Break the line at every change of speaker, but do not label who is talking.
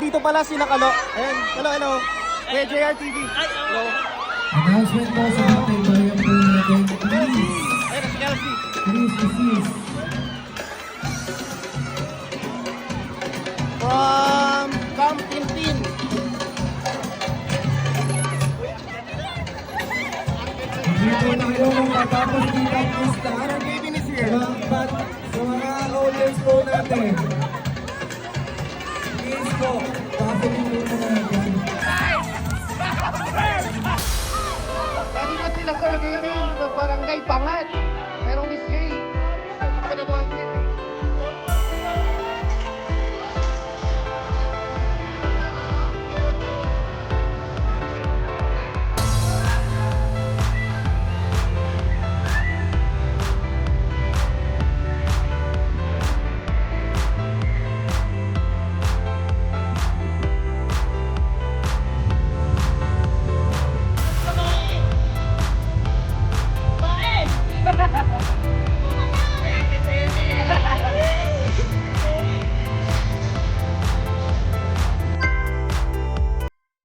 nandito pala si Nakalo. Ayan, hello, hello. Kuya JR TV. Hello.
Announcement po sa mga kaibayan po natin.
Kelsey. Ayan, si Kelsey.
Please, please.
From Camp Tintin.
Dito tayo kung matapos dito ang pista.
Kevin is here.
Sa mga audience po natin. Please po, pasilin po na natin.
Kanina sila sa barangay Pangat.